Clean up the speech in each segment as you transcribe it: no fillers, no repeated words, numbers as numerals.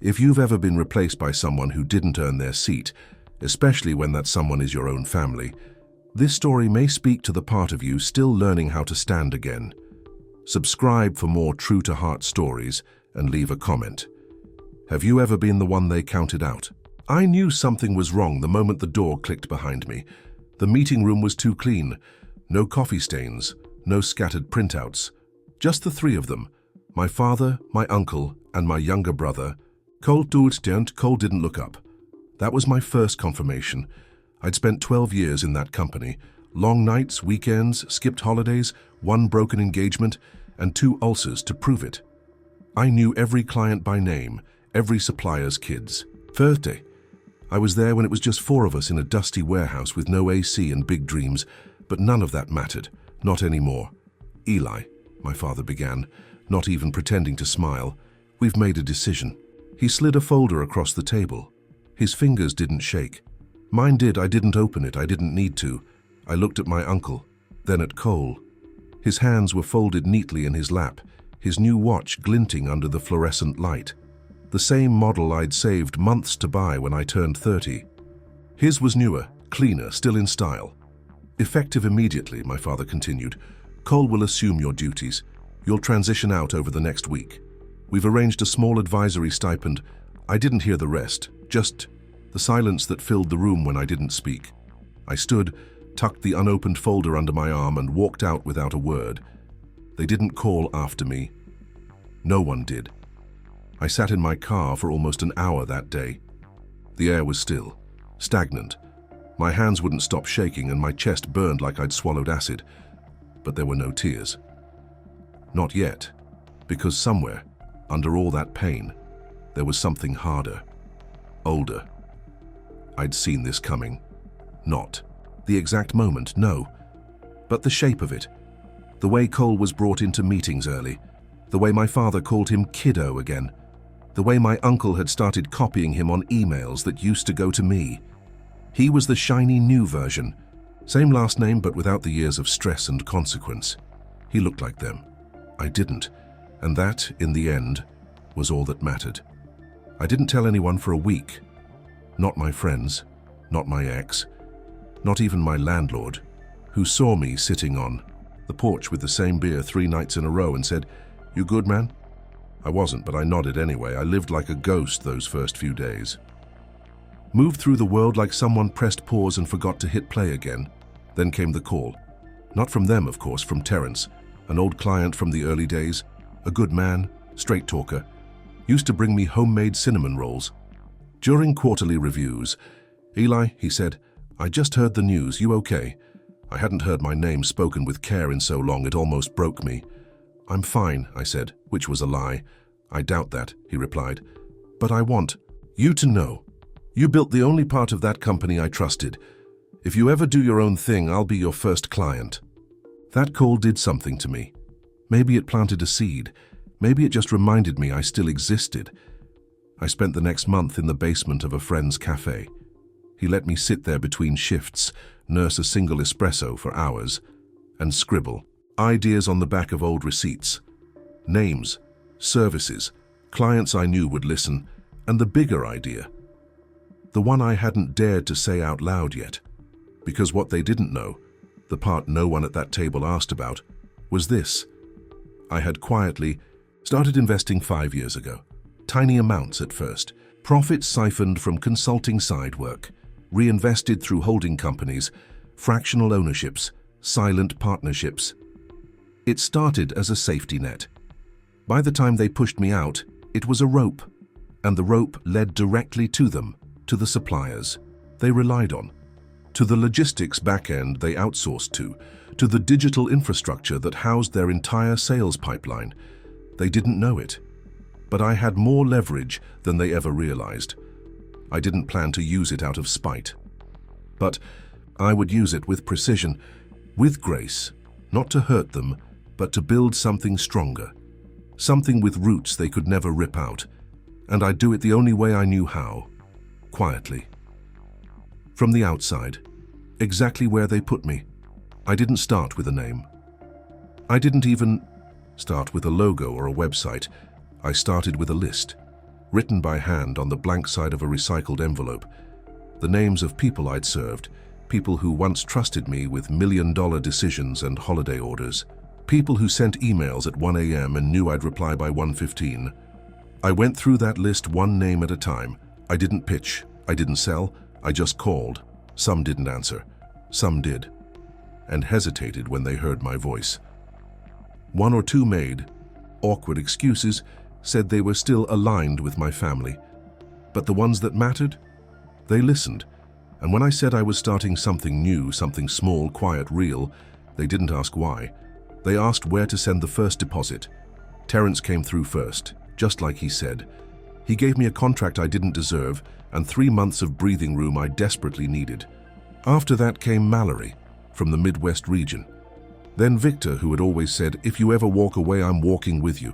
If you've ever been replaced by someone who didn't earn their seat, especially when that someone is your own family, this story may speak to the part of you still learning how to stand again. Subscribe for more true-to-heart stories and leave a comment. Have you ever been the one they counted out? I knew something was wrong the moment the door clicked behind me. The meeting room was too clean. No coffee stains, no scattered printouts. Just the three of them, my father, my uncle, and my younger brother. Cole didn't look up. That was my first confirmation. I'd spent 12 years in that company. Long nights, weekends, skipped holidays, one broken engagement, and 2 ulcers to prove it. I knew every client by name, every supplier's kids. Thursday. I was there when it was just 4 of us in a dusty warehouse with no AC and big dreams, but none of that mattered. Not anymore. Eli, my father began, not even pretending to smile. We've made a decision. He slid a folder across the table. His fingers didn't shake. Mine did. I didn't open it. I didn't need to. I looked at my uncle, then at Cole. His hands were folded neatly in his lap, his new watch glinting under the fluorescent light. The same model I'd saved months to buy when I turned 30. His was newer, cleaner, still in style. Effective immediately, my father continued. Cole will assume your duties. You'll transition out over the next week. We've arranged a small advisory stipend. I didn't hear the rest, just the silence that filled the room when I didn't speak. I stood, tucked the unopened folder under my arm, and walked out without a word. They didn't call after me. No one did. I sat in my car for almost an hour that day. The air was still, stagnant. My hands wouldn't stop shaking and my chest burned like I'd swallowed acid. But there were no tears. Not yet, because somewhere, under all that pain, there was something harder, older. I'd seen this coming. Not the exact moment, no, but the shape of it. The way Cole was brought into meetings early, the way my father called him kiddo again, the way my uncle had started copying him on emails that used to go to me. He was the shiny new version, same last name but without the years of stress and consequence. He looked like them. I didn't, and that, in the end, was all that mattered. I didn't tell anyone for a week. Not my friends, not my ex, not even my landlord, who saw me sitting on the porch with the same beer 3 nights in a row and said, "You good, man?" I wasn't, but I nodded anyway. I lived like a ghost those first few days. Moved through the world like someone pressed pause and forgot to hit play again. Then came the call. Not from them, of course, from Terrence, an old client from the early days, a good man, straight talker, used to bring me homemade cinnamon rolls. During quarterly reviews, "Eli," he said, "I just heard the news. You okay?" I hadn't heard my name spoken with care in so long it almost broke me. "I'm fine," I said, which was a lie. "I doubt that," he replied. "But I want you to know. You built the only part of that company I trusted. If you ever do your own thing, I'll be your first client." That call did something to me. Maybe it planted a seed. Maybe it just reminded me I still existed. I spent the next month in the basement of a friend's cafe. He let me sit there between shifts, nurse a single espresso for hours, and scribble ideas on the back of old receipts. Names, services, clients I knew would listen, and the bigger idea. The one I hadn't dared to say out loud yet. Because what they didn't know, the part no one at that table asked about, was this. I had quietly started investing 5 years ago. Tiny amounts at first. Profits siphoned from consulting side work. Reinvested through holding companies, fractional ownerships, silent partnerships. It started as a safety net. By the time they pushed me out, it was a rope, and the rope led directly to them, to the suppliers they relied on, to the logistics back-end they outsourced to the digital infrastructure that housed their entire sales pipeline. They didn't know it, but I had more leverage than they ever realized. I didn't plan to use it out of spite, but I would use it with precision, with grace, not to hurt them, but to build something stronger, something with roots they could never rip out, and I'd do it the only way I knew how, quietly. From the outside, exactly where they put me. I didn't start with a name. I didn't even start with a logo or a website. I started with a list. written by hand on the blank side of a recycled envelope. The names of people I'd served, people who once trusted me with million-dollar decisions and holiday orders, people who sent emails at 1 a.m. and knew I'd reply by 1:15. I went through that list one name at a time. I didn't pitch, I didn't sell, I just called. Some didn't answer, some did, and hesitated when they heard my voice. One or two made awkward excuses, said they were still aligned with my family. But the ones that mattered, they listened. And when I said I was starting something new, something small, quiet, real, they didn't ask why. They asked where to send the first deposit. Terrence came through first, just like he said. He gave me a contract I didn't deserve and 3 months of breathing room I desperately needed. After that came Mallory, from the Midwest region. Then Victor, who had always said, "If you ever walk away, I'm walking with you."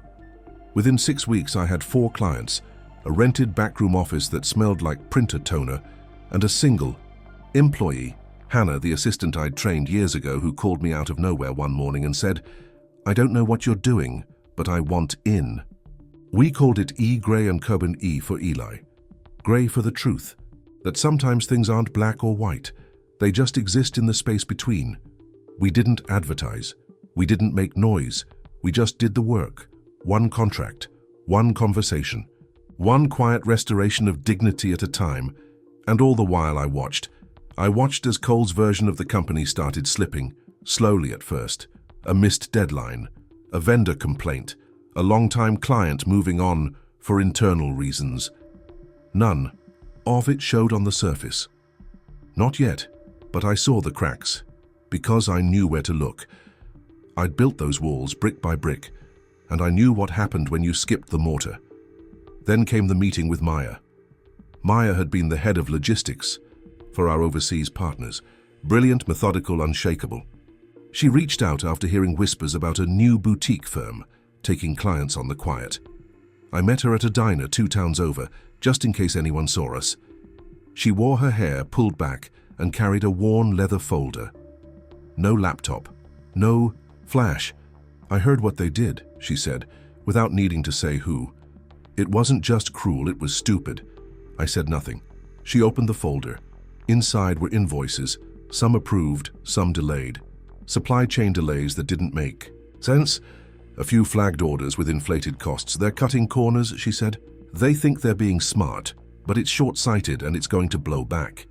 Within 6 weeks, I had 4 clients, a rented backroom office that smelled like printer toner, and a single employee, Hannah, the assistant I'd trained years ago, who called me out of nowhere one morning and said, "I don't know what you're doing, but I want in." We called it E. Gray & Coburn, E for Eli. Gray for the truth, that sometimes things aren't black or white. They just exist in the space between. We didn't advertise. We didn't make noise. We just did the work. One contract, one conversation, one quiet restoration of dignity at a time. And all the while I watched as Cole's version of the company started slipping, slowly at first. A missed deadline, a vendor complaint, a long-time client moving on for internal reasons. None of it showed on the surface. Not yet, but I saw the cracks, because I knew where to look. I'd built those walls brick by brick, and I knew what happened when you skipped the mortar. Then came the meeting with Maya. Maya had been the head of logistics for our overseas partners, brilliant, methodical, unshakable. She reached out after hearing whispers about a new boutique firm taking clients on the quiet. I met her at a diner 2 towns over, just in case anyone saw us. She wore her hair pulled back and carried a worn leather folder. No laptop, no flash. "I heard what they did," she said, without needing to say who. "It wasn't just cruel, it was stupid." I said nothing. She opened the folder. Inside were invoices, some approved, some delayed. Supply chain delays that didn't make sense. A few flagged orders with inflated costs. "They're cutting corners," she said. "They think they're being smart, but it's short-sighted and it's going to blow back."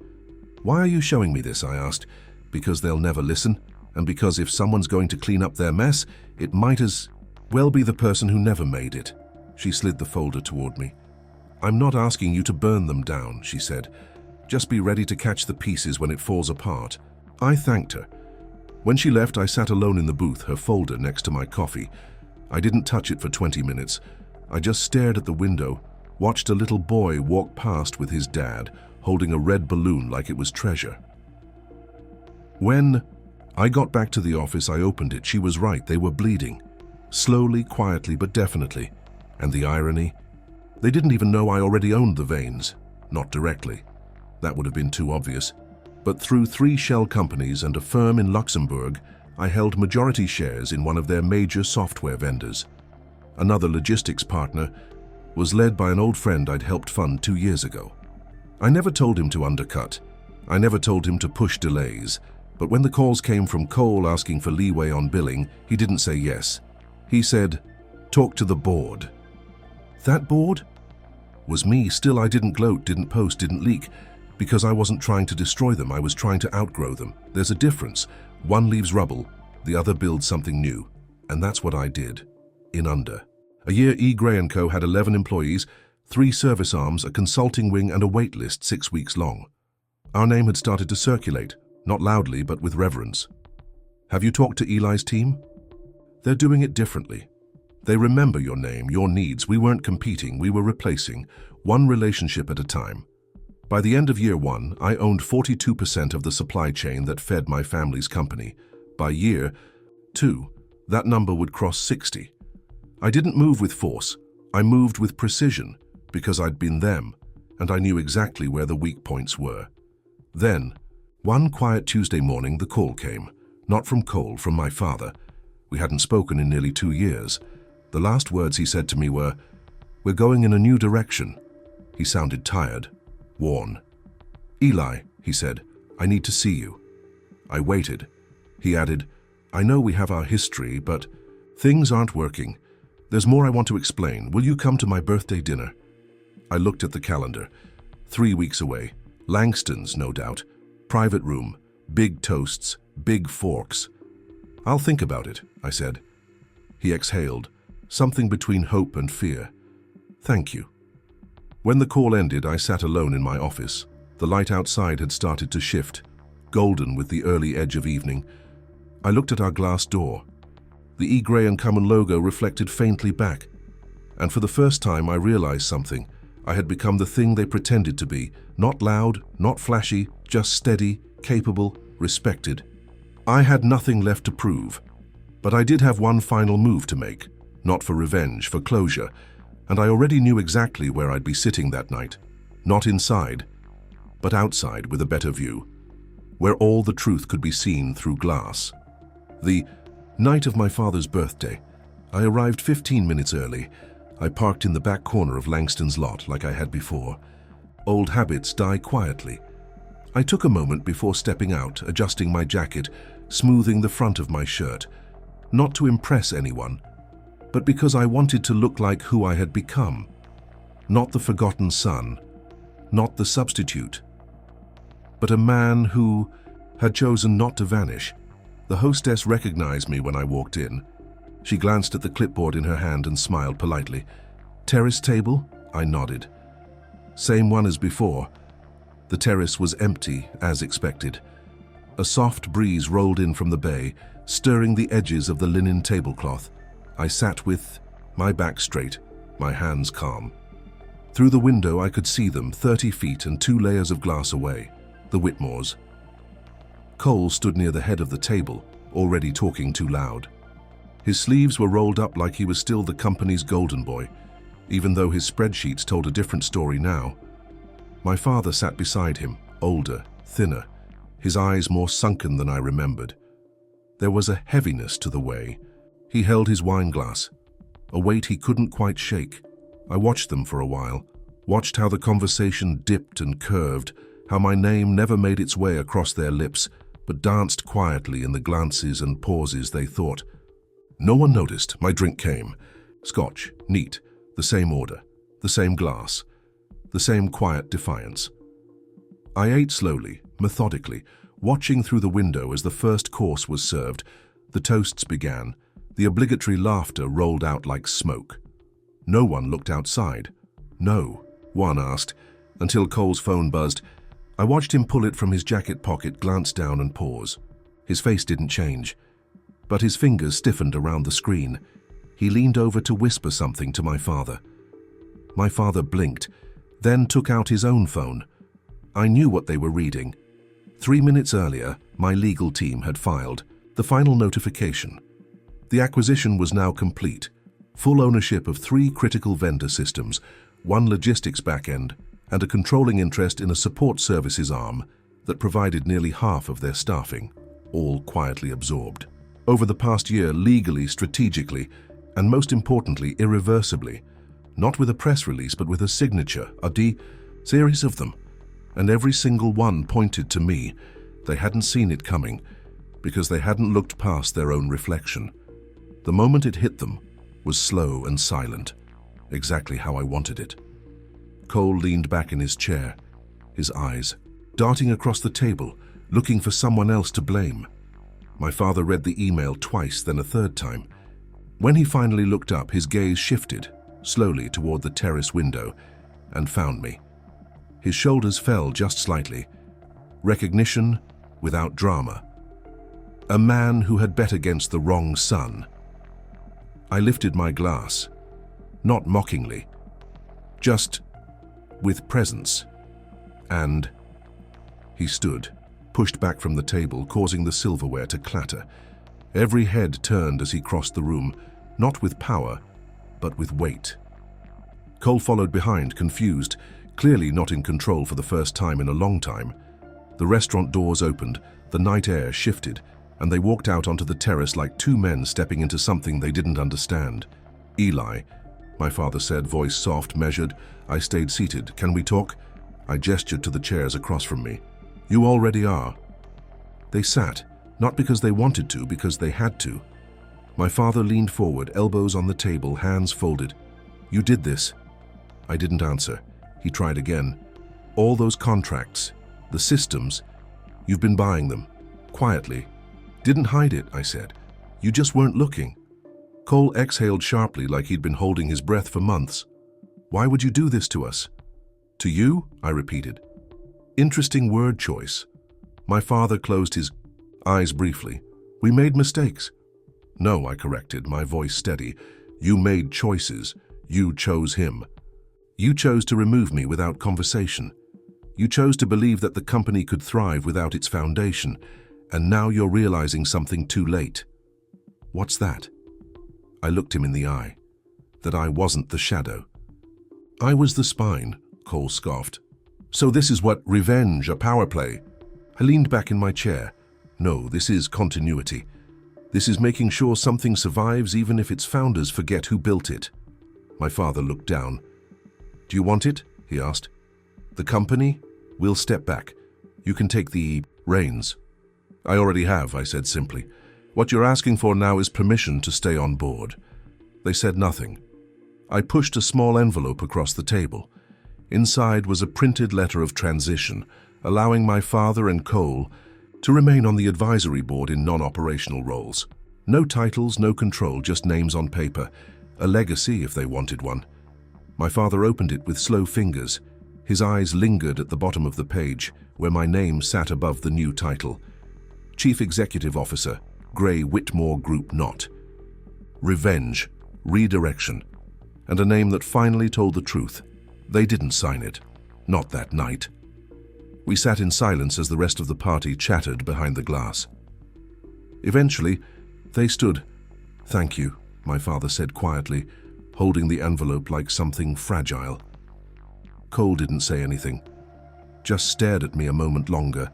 "Why are you showing me this?" I asked. "Because they'll never listen, and because if someone's going to clean up their mess, it might as well be the person who never made it." She slid the folder toward me. "I'm not asking you to burn them down," she said. "Just be ready to catch the pieces when it falls apart." I thanked her. When she left, I sat alone in the booth, her folder next to my coffee. I didn't touch it for 20 minutes. I just stared at the window, watched a little boy walk past with his dad, holding a red balloon like it was treasure. When I got back to the office, I opened it. She was right, they were bleeding. Slowly, quietly, but definitely. And the irony? They didn't even know I already owned the veins. Not directly. That would have been too obvious. But through 3 shell companies and a firm in Luxembourg, I held majority shares in one of their major software vendors. Another logistics partner was led by an old friend I'd helped fund 2 years ago. I never told him to undercut. I never told him to push delays. But when the calls came from Cole asking for leeway on billing, he didn't say yes. He said, "Talk to the board." That board was me. Still, I didn't gloat, didn't post, didn't leak. Because I wasn't trying to destroy them, I was trying to outgrow them. There's a difference. One leaves rubble, the other builds something new. And that's what I did. In under a year, E. Gray & Co. had 11 employees, 3 service arms, a consulting wing, and a wait list 6 weeks long. Our name had started to circulate, not loudly, but with reverence. Have you talked to Eli's team? They're doing it differently. They remember your name, your needs. We weren't competing, we were replacing, one relationship at a time. By the end of year 1, I owned 42% of the supply chain that fed my family's company. By year 2, that number would cross 60. I didn't move with force. I moved with precision because I'd been them, and I knew exactly where the weak points were. Then, one quiet Tuesday morning, the call came. Not from Cole, from my father. We hadn't spoken in nearly 2 years. The last words he said to me were, We're going in a new direction." He sounded tired, worn. "Eli," he said, "I need to see you." I waited. He added, "I know we have our history, but things aren't working. There's more I want to explain. Will you come to my birthday dinner?" I looked at the calendar. 3 weeks away. Langston's, no doubt. Private room, big toasts, big forks. "I'll think about it," I said. He exhaled, something between hope and fear. "Thank you." When the call ended, I sat alone in my office. The light outside had started to shift, golden with the early edge of evening. I looked at our glass door. The E. Gray & Cummin logo reflected faintly back, and for the first time I realized something. I had become the thing they pretended to be, not loud, not flashy, just steady, capable, respected. I had nothing left to prove, but I did have one final move to make, not for revenge, for closure, and I already knew exactly where I'd be sitting that night. Not inside, but outside with a better view, where all the truth could be seen through glass. The night of my father's birthday, I arrived 15 minutes early. I parked in the back corner of Langston's lot like I had before. Old habits die quietly. I took a moment before stepping out, adjusting my jacket, smoothing the front of my shirt. Not to impress anyone, but because I wanted to look like who I had become. Not the forgotten son, not the substitute, but a man who had chosen not to vanish. The hostess recognized me when I walked in. She glanced at the clipboard in her hand and smiled politely. "Terrace table?" I nodded. "Same one as before." The terrace was empty, as expected. A soft breeze rolled in from the bay, stirring the edges of the linen tablecloth. I sat with my back straight, my hands calm. Through the window I could see them, 30 feet and 2 layers of glass away, the Whitmores. Cole stood near the head of the table, already talking too loud. His sleeves were rolled up like he was still the company's golden boy, even though his spreadsheets told a different story now. My father sat beside him, older, thinner, his eyes more sunken than I remembered. There was a heaviness to the way. He held his wine glass, a weight he couldn't quite shake. I watched them for a while, watched how the conversation dipped and curved, how my name never made its way across their lips, but danced quietly in the glances and pauses they thought. No one noticed. My drink came. Scotch, neat, the same order, the same glass, the same quiet defiance. I ate slowly, methodically, watching through the window as the first course was served. The toasts began. The obligatory laughter rolled out like smoke. No one looked outside. "No," one asked, until Cole's phone buzzed. I watched him pull it from his jacket pocket, glance down and pause. His face didn't change, but his fingers stiffened around the screen. He leaned over to whisper something to my father. My father blinked, then took out his own phone. I knew what they were reading. 3 minutes earlier, my legal team had filed the final notification. The acquisition was now complete. Full ownership of 3 critical vendor systems, 1 logistics backend, and a controlling interest in a support services arm that provided nearly half of their staffing, all quietly absorbed. Over the past year, legally, strategically, and most importantly, irreversibly, not with a press release but with a signature, a series of them, and every single one pointed to me. They hadn't seen it coming because they hadn't looked past their own reflection. The moment it hit them was slow and silent, exactly how I wanted it. Cole leaned back in his chair, his eyes darting across the table, looking for someone else to blame. My father read the email twice, then a third time. When he finally looked up, his gaze shifted slowly toward the terrace window and found me. His shoulders fell just slightly. Recognition without drama. A man who had bet against the wrong son. I lifted my glass, not mockingly, just with presence. And he stood, pushed back from the table, causing the silverware to clatter. Every head turned as he crossed the room, not with power, but with weight. Cole followed behind, confused, clearly not in control for the first time in a long time. The restaurant doors opened, the night air shifted, and they walked out onto the terrace like 2 men stepping into something they didn't understand. Eli, my father said, voice soft, measured. I stayed seated. Can we talk? I gestured to the chairs across from me. You already are. They sat, not because they wanted to, because they had to. My father leaned forward, elbows on the table, hands folded. You did this. I didn't answer. He tried again. All those contracts, the systems, you've been buying them. Quietly. Didn't hide it, I said. You just weren't looking. Cole exhaled sharply like he'd been holding his breath for months. Why would you do this to us? To you? I repeated. Interesting word choice. My father closed his eyes briefly. We made mistakes. No, I corrected, my voice steady. You made choices. You chose him. You chose to remove me without conversation. You chose to believe that the company could thrive without its foundation, and now you're realizing something too late. What's that? I looked him in the eye. That I wasn't the shadow. I was the spine, Cole scoffed. So this is what revenge, a power play. I leaned back in my chair. No, this is continuity. This is making sure something survives even if its founders forget who built it. My father looked down. Do you want it? He asked. The company? We'll step back. You can take the reins. I already have, I said simply. What you're asking for now is permission to stay on board. They said nothing. I pushed a small envelope across the table. Inside was a printed letter of transition, allowing my father and Cole to remain on the advisory board in non-operational roles. No titles, no control, just names on paper. A legacy if they wanted one. My father opened it with slow fingers. His eyes lingered at the bottom of the page, where my name sat above the new title. Chief Executive Officer, Gray Whitmore Group Not. Revenge, redirection, and a name that finally told the truth. They didn't sign it. Not that night. We sat in silence as the rest of the party chattered behind the glass. Eventually, they stood. Thank you, my father said quietly, holding the envelope like something fragile. Cole didn't say anything, just stared at me a moment longer,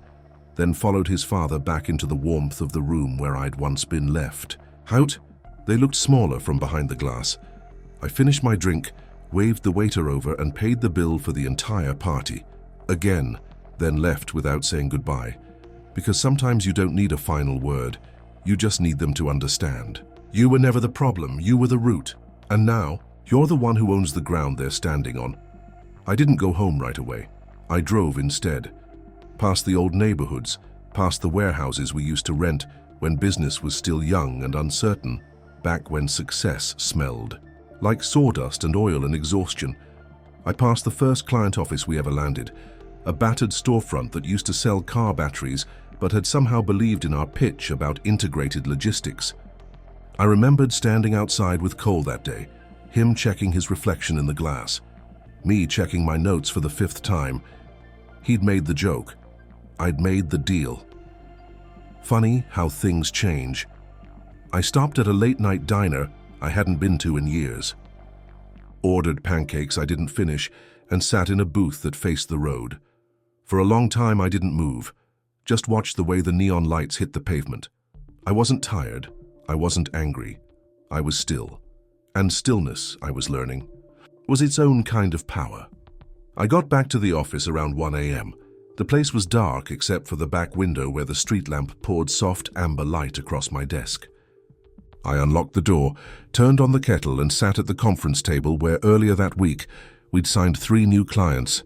then followed his father back into the warmth of the room where I'd once been left. Out, they looked smaller from behind the glass. I finished my drink, waved the waiter over and paid the bill for the entire party. Again, then left without saying goodbye. Because sometimes you don't need a final word, you just need them to understand. You were never the problem, you were the root. And now, you're the one who owns the ground they're standing on. I didn't go home right away. I drove instead. Past the old neighborhoods, past the warehouses we used to rent when business was still young and uncertain, back when success smelled. Like sawdust and oil and exhaustion. I passed the first client office we ever landed, a battered storefront that used to sell car batteries but had somehow believed in our pitch about integrated logistics. I remembered standing outside with Cole that day, him checking his reflection in the glass, me checking my notes for the 5th time. He'd made the joke. I'd made the deal. Funny how things change. I stopped at a late-night diner I hadn't been to in years. Ordered pancakes I didn't finish and sat in a booth that faced the road. For a long time I didn't move, just watched the way the neon lights hit the pavement. I wasn't tired. I wasn't angry. I was still. And stillness, I was learning, was its own kind of power. I got back to the office around 1 a.m. The place was dark except for the back window where the street lamp poured soft amber light across my desk. I unlocked the door, turned on the kettle and sat at the conference table where earlier that week we'd signed 3 new clients.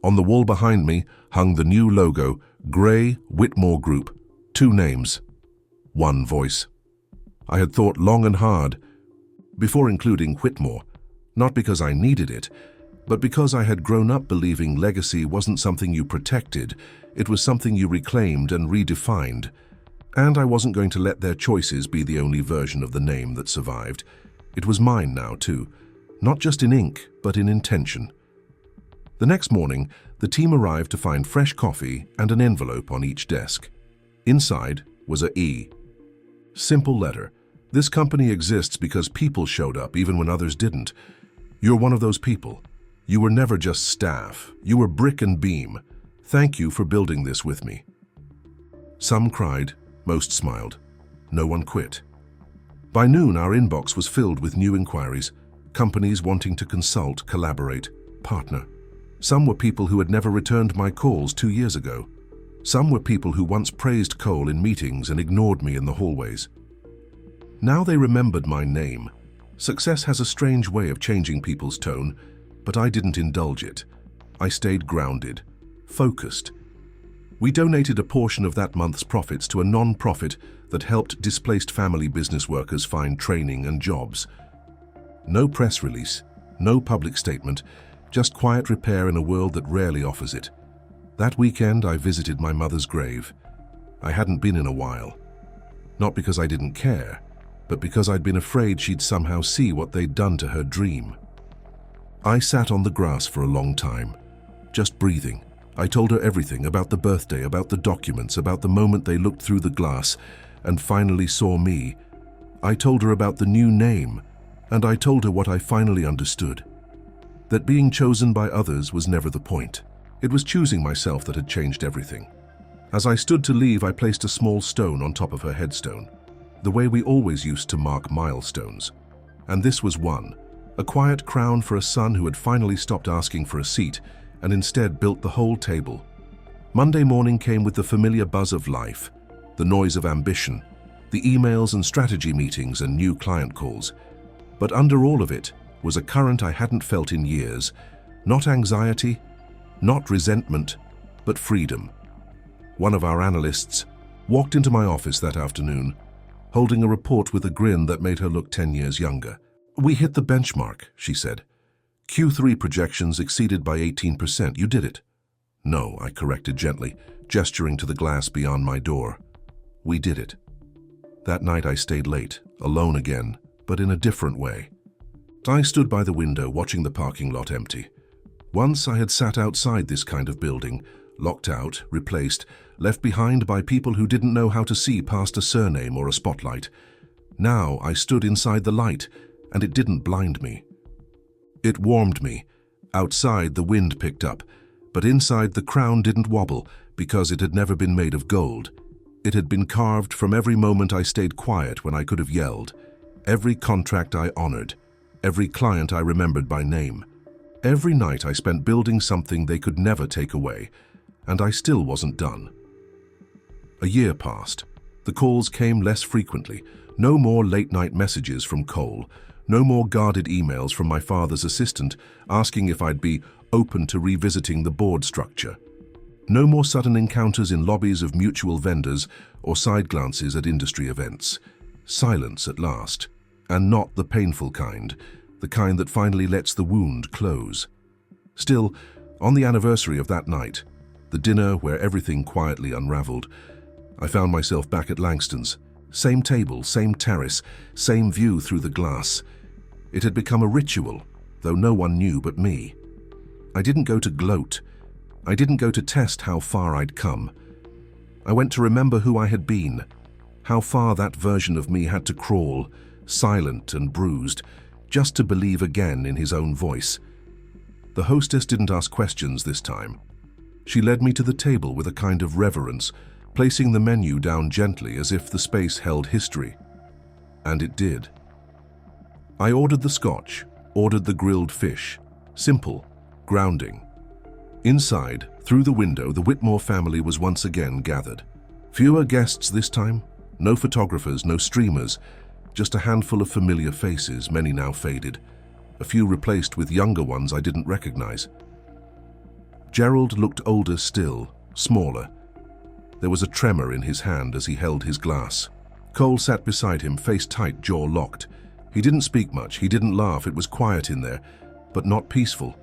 On the wall behind me hung the new logo, Gray Whitmore Group, 2 names, 1 voice. I had thought long and hard before including Whitmore, not because I needed it, but because I had grown up believing legacy wasn't something you protected, it was something you reclaimed and redefined. And I wasn't going to let their choices be the only version of the name that survived. It was mine now, too, not just in ink, but in intention. The next morning, the team arrived to find fresh coffee and an envelope on each desk. Inside was a E. Simple letter. This company exists because people showed up even when others didn't. You're one of those people. You were never just staff. You were brick and beam. Thank you for building this with me. Some cried, most smiled. No one quit. By noon, our inbox was filled with new inquiries. companies wanting to consult, collaborate, partner. Some were people who had never returned my calls 2 years ago. Some were people who once praised Cole in meetings and ignored me in the hallways. Now they remembered my name. Success has a strange way of changing people's tone, but I didn't indulge it. I stayed grounded, focused. We donated a portion of that month's profits to a non-profit that helped displaced family business workers find training and jobs. No press release, no public statement, just quiet repair in a world that rarely offers it. That weekend, I visited my mother's grave. I hadn't been in a while. Not because I didn't care, but because I'd been afraid she'd somehow see what they'd done to her dream. I sat on the grass for a long time, just breathing. I told her everything about the birthday, about the documents, about the moment they looked through the glass and finally saw me. I told her about the new name, and I told her what I finally understood. That being chosen by others was never the point. It was choosing myself that had changed everything. As I stood to leave, I placed a small stone on top of her headstone, the way we always used to mark milestones. And this was one, a quiet crown for a son who had finally stopped asking for a seat and instead built the whole table. Monday morning came with the familiar buzz of life, the noise of ambition, the emails and strategy meetings and new client calls. But under all of it was a current I hadn't felt in years, not anxiety, not resentment, but freedom. One of our analysts walked into my office that afternoon, holding a report with a grin that made her look 10 years younger. "We hit the benchmark," she said. "Q3 projections exceeded by 18%. You did it." "No," I corrected gently, gesturing to the glass beyond my door. "We did it." That night I stayed late, alone again, but in a different way. I stood by the window watching the parking lot empty. Once I had sat outside this kind of building, locked out, replaced, left behind by people who didn't know how to see past a surname or a spotlight. Now I stood inside the light, and it didn't blind me. It warmed me. Outside the wind picked up, but inside the crown didn't wobble because it had never been made of gold. It had been carved from every moment I stayed quiet when I could have yelled, every contract I honored, every client I remembered by name. Every night I spent building something they could never take away, and I still wasn't done. A year passed. The calls came less frequently. No more late-night messages from Cole. No more guarded emails from my father's assistant asking if I'd be open to revisiting the board structure. No more sudden encounters in lobbies of mutual vendors or side glances at industry events. Silence at last, and not the painful kind, the kind that finally lets the wound close. Still, on the anniversary of that night, the dinner where everything quietly unraveled, I found myself back at Langston's. Same table, same terrace, same view through the glass. It had become a ritual, though no one knew but me. I didn't go to gloat. I didn't go to test how far I'd come. I went to remember who I had been, how far that version of me had to crawl, silent and bruised, just to believe again in his own voice. The hostess didn't ask questions this time. She led me to the table with a kind of reverence, placing the menu down gently as if the space held history. And it did. I ordered the scotch, ordered the grilled fish. Simple, grounding. Inside, through the window, the Whitmore family was once again gathered. Fewer guests this time, no photographers, no streamers, just a handful of familiar faces, many now faded, a few replaced with younger ones I didn't recognize. Gerald looked older still, smaller. There was a tremor in his hand as he held his glass. Cole sat beside him, face tight, jaw locked. He didn't speak much, he didn't laugh, it was quiet in there, but not peaceful.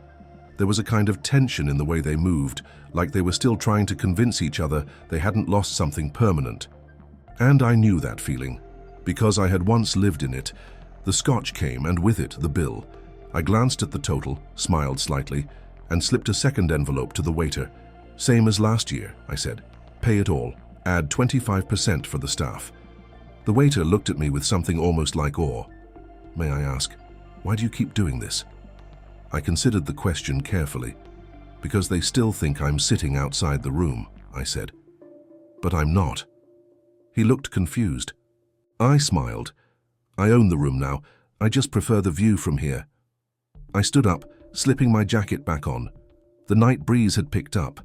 There was a kind of tension in the way they moved, like they were still trying to convince each other they hadn't lost something permanent. And I knew that feeling, because I had once lived in it. The scotch came, and with it, the bill. I glanced at the total, smiled slightly, and slipped a second envelope to the waiter. "Same as last year," I said. "Pay it all. Add 25% for the staff." The waiter looked at me with something almost like awe. "May I ask, why do you keep doing this?" I considered the question carefully. "Because they still think I'm sitting outside the room," I said. "But I'm not." He looked confused. I smiled. "I own the room now. I just prefer the view from here. I stood up, slipping my jacket back on. The night breeze had picked up.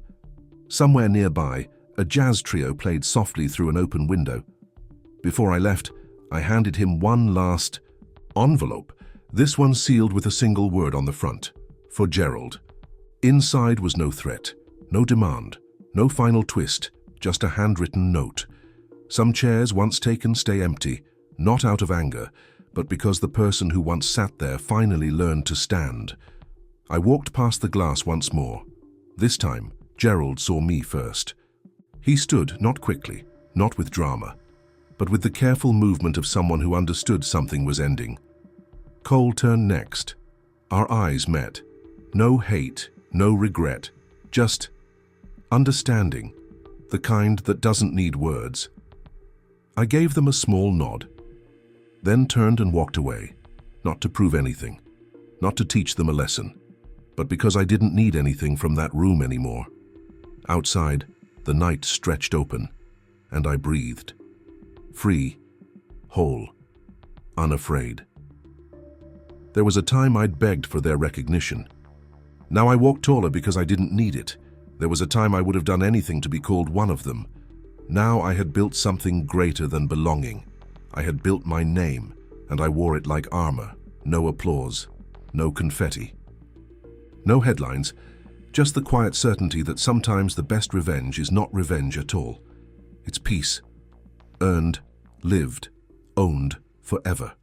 Somewhere nearby, a jazz trio played softly through an open window. Before I left, I handed him one last envelope, this one sealed with a single word on the front, for Gerald. Inside was no threat, no demand, no final twist, just a handwritten note. Some chairs once taken stay empty, not out of anger, but because the person who once sat there finally learned to stand. I walked past the glass once more. This time, Gerald saw me first. He stood, not quickly, not with drama, but with the careful movement of someone who understood something was ending. Cole turned next. Our eyes met. No hate, no regret, just understanding, the kind that doesn't need words. I gave them a small nod, then turned and walked away, not to prove anything, not to teach them a lesson, but because I didn't need anything from that room anymore. Outside, the night stretched open, and I breathed. Free, whole, unafraid. There was a time I'd begged for their recognition. Now I walked taller because I didn't need it. There was a time I would have done anything to be called one of them. Now I had built something greater than belonging. I had built my name, and I wore it like armor. No applause, no confetti. No headlines, just the quiet certainty that sometimes the best revenge is not revenge at all. It's peace, earned, lived, owned forever.